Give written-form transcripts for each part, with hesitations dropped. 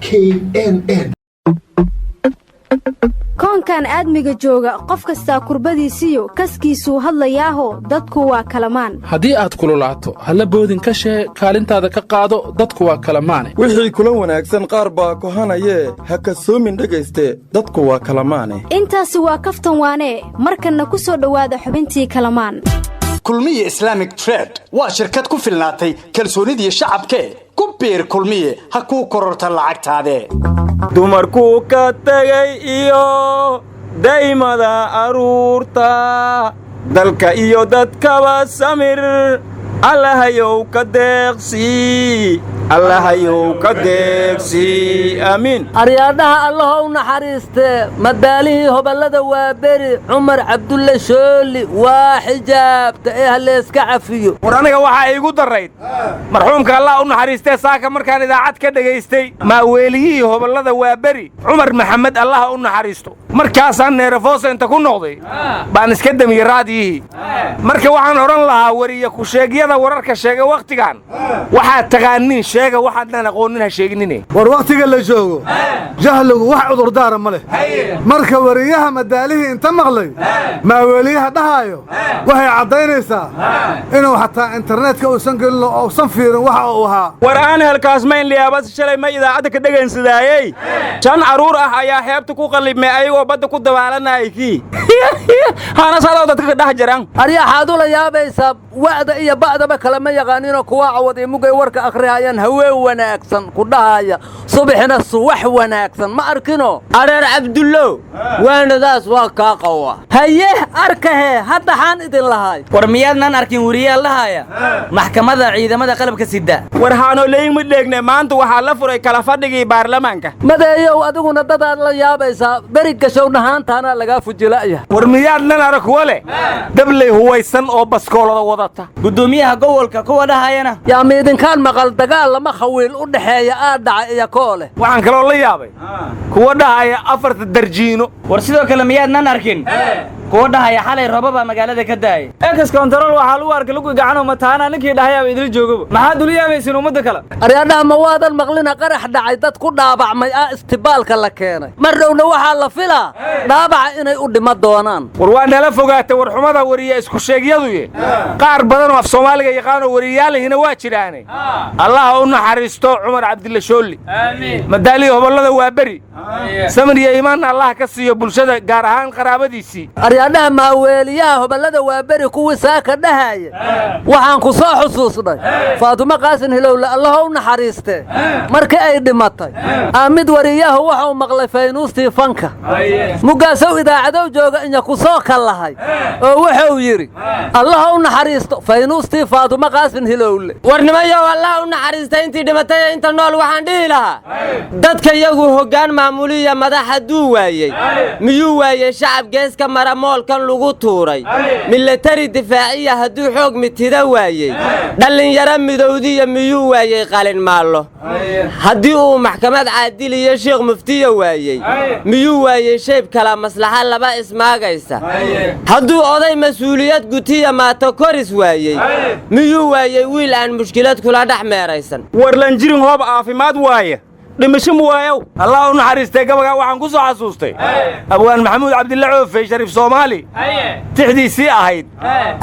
knn. koonkan aadmiga jooga qof kasta kurbadiisiyo kaskiisuu hadlayaaho dadku waa kalamaan haddii aad kululaato halla boodin ka shee kaalintaada ka qaado dadku waa kalamaane wixii kula wanaagsan qaar baa kohanayee ha kasoomin dhegayste dadku waa kalamaane intaasi waa kaftan waanee markanna ku soo dhowaada xubintii kalamaan kulmiye islamic trade waa shirkad ku filnaatay kalsoonidii shacabkee ku biir kulmiye ha kuu kororta lacagtaade dumarku ka tagay iyo daymada aruurta dalka iyo dadkaba samir allahayow ka deeqsi amiin aryaadhaha allahow naxariiste madaalihii hoballada waa beri cumar cabdulle shooli waa xijaabta ee halleeska cafiyo war aniga waxaa iigu darrayd marxuumka allah u naxariistee saaka markaan idaacad ka dhegaystay maaweeliyihii hoballada waa beri cumar maxamed allaha u naxariisto markaasaan neerafoosa inta ku noqday baan iska damiyey raadiyihii marka waxaan odhan lahaa wariya ku sheegyada wararka sheega wakhtigan waxaad taqaaniin sheega waxaadnaan aqoonin ha sheeginine war wakhtiga la joogo jahligu wax cudurdaara ma leh marka wariyaha madaalihii inta maqlay maaweeliyaha dhahaayo waxay caddaynaysaa inuu xataa internetka uusan gelin oo uusan fiirin waxa uu ahaa war aan helkaasmayn liyaabas shalay ma idaacadda ka dhegaynsadaayey 5 caruur ah ayaa xeebta ku qallibmay ayagoo badda ku dabaalanayay kii hana sadoo dadka dhex jiraan aryaxaad ula yaabaysaa wa'da iyo ba'daba kala ma yaqaaninoo kuwa cawad iyo mugay warka akhriyayaan haween wanaagsan ku dhahaya subaxina suwax wanaagsan ma arkino areer cabdullow waanadaas waa kaa qawa haye arkahe hadda xaan idin lahay war miyaadnan arkin wariyaal lahaya maxkamadda ciidamada qalabka sida war haano leeyma dheegne maanta waxaa la furay kala fadhigii baarlamaanka madeeyow adiguna dadaad la yaabaysaa beri gashownahaantaana lagaa fujilaya war miyaadnan arag wale dabley huwaysan oo baskoolada wadata gudoomiyaha gobolka kuwa dhahayana yaa miidinkaan maqal dagaal lama khawiil u dhaxeeya aad dhaca iyo koole waxaan kaloo la yaabay kuwa dhahaya 4 darjiino war sidoo kale miyaadnan arkin kuwa dhahaya xalay roobaba magaalada ka daayay ex control waxa lagu arkay lagu gacano mataana ninkii dhahaya idil joogaba maxaad u yaabaysin umada kale aryaadhaha ma waadan maqlina qarax dhacay dad ku dhaabacmay istibaalka la keenay mar dhowna waxaa la filaa dhaabaca inay u dhima doonaan war waa nala fogaatay war xumada wariya isku sheegyadu qaar badan oo af Soomaaliga yaqaan wariyaalihina waa jiraanay allah u naxariisto cumar cabdulle shooli amiin madaali hoballada waa beri samriya iimaan allah ka siiyo bulshada gaar ahaan qaraabadiisii aryaadhaha maaweeliyaha hoballada waa beri kuwii saaka dhahaya waxaan ku soo xusuusnay faatuma qaasin hilowle allah u naxariiste markii ay dhimatay aamid wariyahu waxa uu maqlay faynuustii fanka mugaasow idaacadow jooga in ku soo kalahay oo wuxuu yiri allah u naxariisto faynuustii faatuma qaasin hilowle warnimayo allah u naxariistay intii dhimatay inta nool waxaan dhihi lahaa dadka iyagu hoggaan maamuliya madaxa duu waayay miyuu waayay shacab geeska mara moolkan lagu tuuray military difaaciya hadduu xoog mitida waayay dhalinyaro midowdiya miyuu waayay qalin maallo haddii uu maxkamad caadil iyo sheekh muftiya waayay miyuu waayay shayb kala maslaxa laba ismaagaysa hadduu oday mas'uuliyad gutiya maato koris waayay miyuu waayay wiil aan mushkilad kula dhex meeraysan war lan jirin hoob caafimaad waaye dhimasho waayow allah u naxariistay gabaga waxaan ku soo xasuustay abwaan maxamuud cabdilla coofe shariif Soomaali tixdiisii ahayd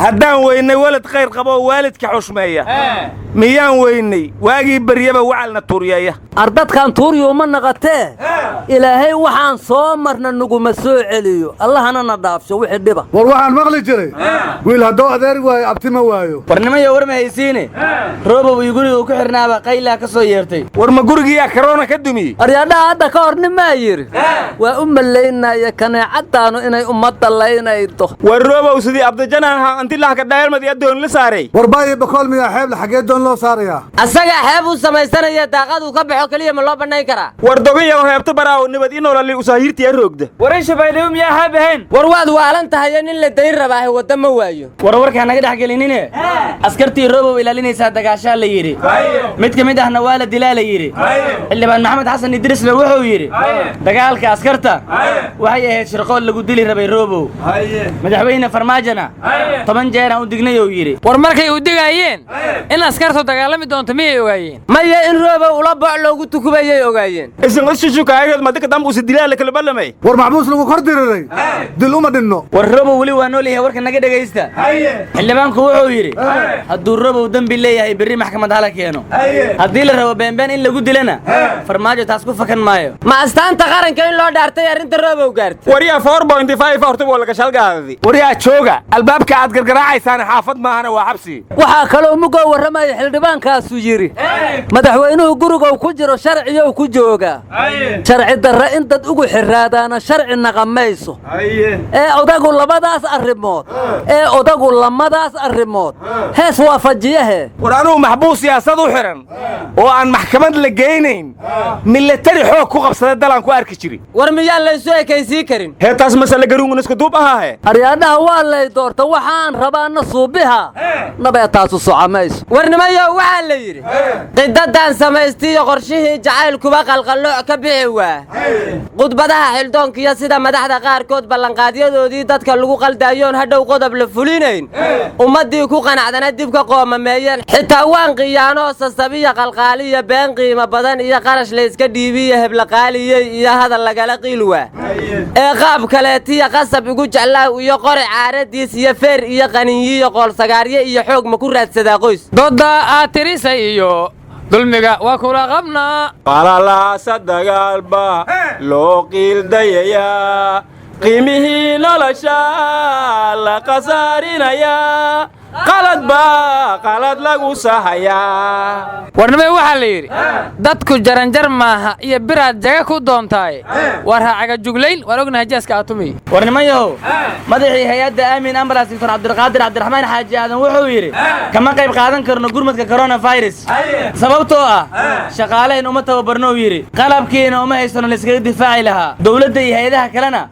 haddaan weynay walad khayr qabo waalidka xushmeeya miyaan weynay waagii baryaba wacalna tuuriyaya ardadkan tuuriyo ma naqatee ilaahay waxaan soo marna nuguma soo celiyo allahana na dhaafsho wixii dhiba war waxaan maqli jiray wiil haddoo adeer waayo abtima waayo warnimayo war ma haysiine roobow iyo guriga ku xirnaaba qayla ka soo yeertay war ma gurigiya corona ka dumiyay aryaadhaha hadda ka hor nima yiri waa u maleynaya kaneecadaanu inay ummadda laynaydo war roobow sidii abdajanaan anti laha ka dhaayalmad adoon la saaray war baayi bakool miya xeeb la xagee doon loo saaraya asaga xeeb uu samaysanaya daaqadu ka baxo kaliya ma loo banayn karaa war dogayo heebta baraaw nibad inoolali usaahirtii roogda war shabeelow miya haabaheen war waad waalan tahay in la dayn rabaa wada ma waayo war warka naga dhaxgelinine askartii roobow ilaalinaysa dagaasha la yiri mid kamid ahna waa la dilaa la yiri xildhibaan maxamed xasan idris la wuxuu yiri dagaalka askarta waxay ahayd shirqool lagu dili rabay roobow madaxweyne farmaajana 10 jeer aan u dignay oo yiri war markay u digayeen in askarta askartu dagaalami doonto miyay ogaayeen maya in rooba ula boc loogu tukubayay ogaayeen isan ishukaayad madaka dambu sidilaa kala balamay war maxbuus lagu kor diriray dil uma dhinno war roobo wali waa nool yahay warka naga dhagaysta xildhibaanku wuxuu yidhi hadduu roobow dembi leeyahay berri maxkamad hala keeno haddii la rabo beenbeen in lagu dilana farmaajo taas ku fakan maayo ma astaanta qaranka in loo dhaartay arrinta roobow gaartay wariya 4.5 horta waa laga shalgaadi wariya jooga albaabka aad gargaraacaysan xaafad maahana waa xabsi waxaa kaloo mugo warramaya xildhibaankaasu yidhi madaxweynuhu guriga uu ku jiro sharciyo ku jooga sharci darra in dad ugu xiraadaana sharci naqamayso odagu lamadaas arrimood hees waafajiyahe war anuu maxbuus siyaasad u xiran oo aan maxkamad la geynayn militari xoog ku qabsaday dalaan ku arki jiri war miyaan laysu ekaysii karin heetaas masale garuungan isku duub ahaahe aryaadhaha waa lay doorta waxaan rabaana suubiha nabeetaasu socamayso warnimayo waxaa la yidhi qidadan samaystiiyo qorshihii jacaylkuba qalqallooc ka bixi waa khudbadaha xildoonkaiyo sida madaxda qaarkood ballanqaadyadoodii dadka lagu qaldaayoon hadhow qodob la fulinayn ummaddii ku qanacdana dib ka qoomameeyeen xitaa waan qiyaanoo sasabiya qalqaaliya been qiimo badan iyo qarash layska dhiibiya heblaqaaliyey iyo hadal lagala qiilwaa ee qaab kaleetiya qasab igu jeclaaw iyo qori caaradiis iyo feer iyo qaninyiyo qoolsagaaryo iyo xoog ma ku raadsadaa qoys dooda aad tirisay iyo dulmiga waa kula qabnaa qalalaasa dagaalba loo qiildayayaa qiimihii nolosha la qasaarinayaa qalad lagu sahayaa warnimay waxaa la yidhi dadku jaranjar maaha iyo biraad jaga ku doontaaye waa raacaga juglayn waan ognahay jaaska aatumiy warnimayahow madaxii hay-adda aamin ambulance doctor cabdiqaadir cabdiraxmaan xaaji aadan wuxuu yidhi kama qayb qaadan karno gurmadka coronavirus sababtoo ah shaqaalayn uma tababarnou yidhi qalabkiina uma haysano layskaga difaaci lahaa dowladda iyo hay-adaha kalena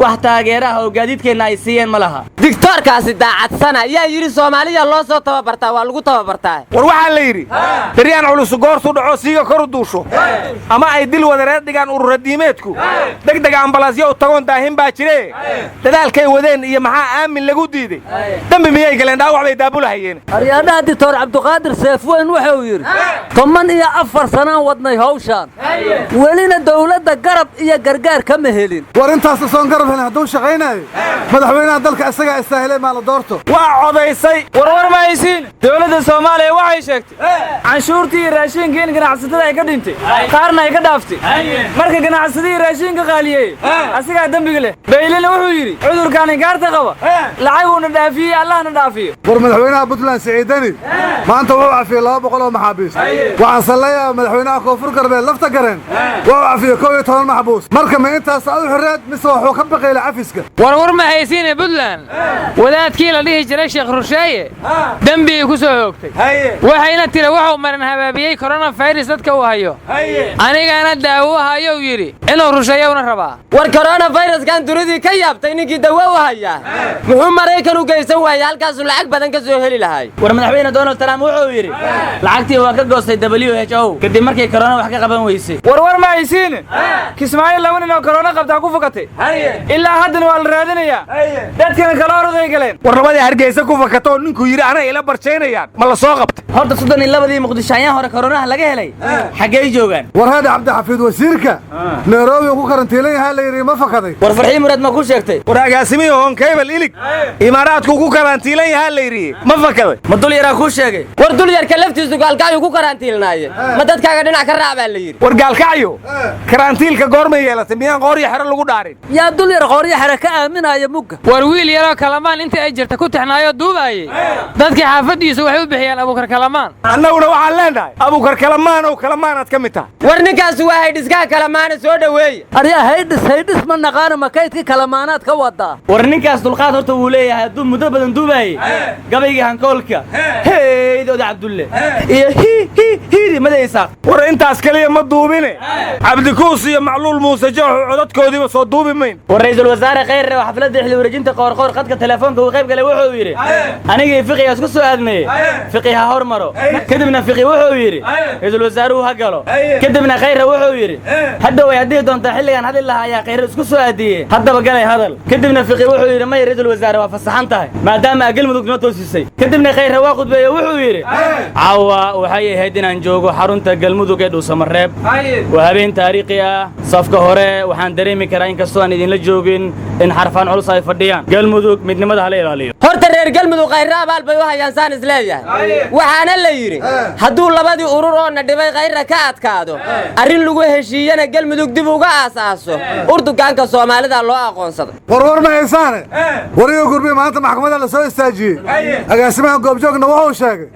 wax taageeraha oo gaadiidkeenna ay siiyeen ma laha digtoorkaasi daacadsana ayaa yidhi soomaaliya loo soo tababartaa waa lagu tababartaa war waxaa la yidhi daryaan culus goortu dhaco siiga kor u duusho ama ay dil wadareed dhigaan ururadiimeedku degdeg ambalaasyo u tagoon daahin baa jire dadaalkay wadeen iyo maxaa aamin lagu diiday dambi miyay galeen dhaawac bay daabulahayeen aryaadhaha dictor cabdiqaadir seefweyn wuxuu yidhi 14 sanaan wadnay hawshaan welina dowladda garab iyo gargaar kama helin war intaas soon garab helin hadduu shaqaynayo madaxweynaha dalka isagaa istaahilay maa la doorto waa codaysay warwar ma haysiin dowladda soomaaliya waxay sheegtay canshuurtii iyo raashiinka in ganacsatada ay ka dhintay qaarna ay ka dhaaftay marka ganacsadihii raashiinka qaaliyey asigaa dembiga leh baylena wuxuu yidhi cudurkaan inkaarta qaba lacaguuna dhaafiyey allahna dhaafiyo war madaxweynaha puntland siciidani maanta wuxuu cafiyey 200 oo maxaabiis waxaan sallayaa madaxweynaha koonfur galbeed lafta gareen wuxuu cafiyey 11 maxbuus marka ma intaas u xireed mise wuxuu ka baqayla cafiska warwar ma haysiine puntland wadaadkii la dhihi jiray sheekh rusheeye dembigii ku soo hoogtay waxayna tiri wuxuu marin habaabiyey coronavirus dadka uu hayo anigana daawo hayou yidhi inuu rusheeyowna rabaa war coronaviruskan dunidii ka yaabtay ninkii dawo u hayaa muxuu maraykan u geysan waayey halkaasuu lacag badan ka soo heli lahay war madaxweyne donald trump wuxuu yidhi lacagtii waa ka goostay WHO kadib markay corona wax ka qaban weysay warwar ma haysiin kismaayo laba nin oo corona qabta ku fakatay ilaa haddana waa la raadinayaa dadkana kala orday galeen war labadii hargeysa ku fakato ninkuu yidhi anay ila barjaynayaan ma la soo qabtay horta 32 muqdisho ayaan hore coronaha laga helay xaggay joogaan war hada cabdixafiid wasiirka nairobi ku karantiilan yahay la yiri ma fakaday war farxii murad ma ku sheegtay war agaasimihi hoon keebel ilig imaaraadku ku karantiilan yahay la yiri ma fakaday ma dul yaraa ku sheegay war dul yarka laftiisu gaalkacyo ku karantiilnaaye ma dadkaaga dhinac ka raac baa la yiri war gaalkacyo karantiilka goorma yeelatay miyaan qooryo xero lagu dhaarin yaa dul yar qooryo xero ka aaminaya mugga war wiil yaroo kalamaan inta ay jirta ku tixnaayo duubaayey dadkii xaafadiisa waxay u bixiyaan abuukar kalamaan annaguna waxaan leenahay abuukar kalamaan oo kalamaanaad ka mid tahay war ninkaas waa haydhiskaha kalamaana soo dhaweeye aryaa haydhis ma naqaano makaydkii kalamaanaad ka wadaa war ninkaas dulqaad horta wuu leeyahay hadduu muddo badan duubaayey gabaygii hankoolka heydooda cabdulle iyo hiidi madaysaaq war intaas kaliya ma duubine cabdikuus iyo macluul muuse jooxu codadkoodiiba soo duubi mayn war ra'iisul wasaare khayre oo xafladda xilli wareejinta qoorqoor qadka telefoonka uu qayb galay wuxuu yidhi anigii fiqiga isku soo aadmeeyey fiqi ha hormaro kadibna fiqi wuxuu yidhi ra'iisul wasaaruhu ha galo kadibna khayre wuxuu yidhi hadda way haddii doontaa xilligan hadli lahaa ayaa khayre isku soo aadiyey haddaba galay hadal kadibna fiqi wuxuu yidhi may ra'iisul wasaare waa fasaxan tahay maadaama galmudug noo toosisay kadibna khayre waa khudbeeye wuxuu yidhi caawa waxay ahayd inaan joogo xarunta galmudug ee dhuusamareeb waa habeen taariikhi ah safka hore waxaan dareemi karaa inkastoo aan idinla joogin in xarfaan culus ay fadhiyaan galmudug midnimada hala ilaaliyo horta reer galmudug khayre abaal bay u hayaan saan isleeyahay waxaana la yidhi hadduu labadii urur oo na dhibay khayre ka adkaado arrin lagu heshiiyana galmudug dib uga aasaaso urdugaanka soomaalida loo aqoonsaday warwar ma haysaane wariga gurbi maanta maxkamadda la soo istaajiyey agaasimaha goobjoogna wuxuu sheegay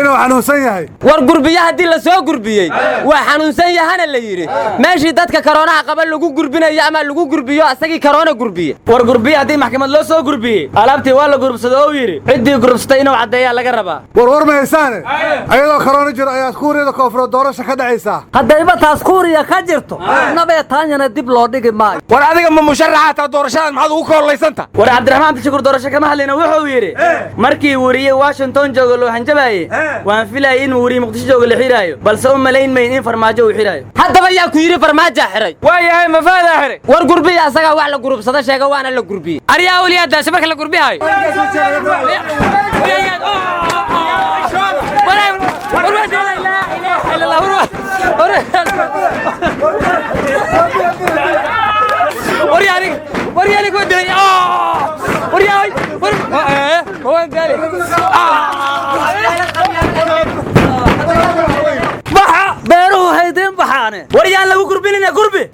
inuu xanuunsan yahay war gurbiya haddii la soo gurbiyey waa xanuunsan yahana la yidhi meeshii dadka karoonaha qaba lagu gurbinayo ama lagu gurbiyo asagii karoona gurbiye war gurbiya haddii maxkamad loo soo gurbiyey alaabtii waa la gurubsado oo yidhi ciddii gurubsatay inuu caddeeyaa laga rabaa warwar ma haysaane ayadoo karoona jiro ayaad kuuriyada koonfureed doorasha ka dhacaysaa haddayba taas kuuriya ka jirto nabee taanyana dib loo dhigi maayo war adiga ma musharaxaataa doorashadan maxaad ugu koollaysantaha war cabdiraxmaan abdishakuur doorasho kama hadlayna wuxuu yidhi markii weriye washington jooga loo hanjabaayey waan filayay inuu weriye muqdisho jooga la xidhaayo balse u malayn mayn in farmaajo uu xidhaayo haddaba yaa ku yidhi farmaajaa xiray waa yahay mafaadaa xiray war gurbiya asagaa wax la gurubsada sheega waana la gurbiyey aryaa awliyaadaasi marka la gurbihayo beeruhu haydeen baxaane war yaan lagu gurbinina gurbi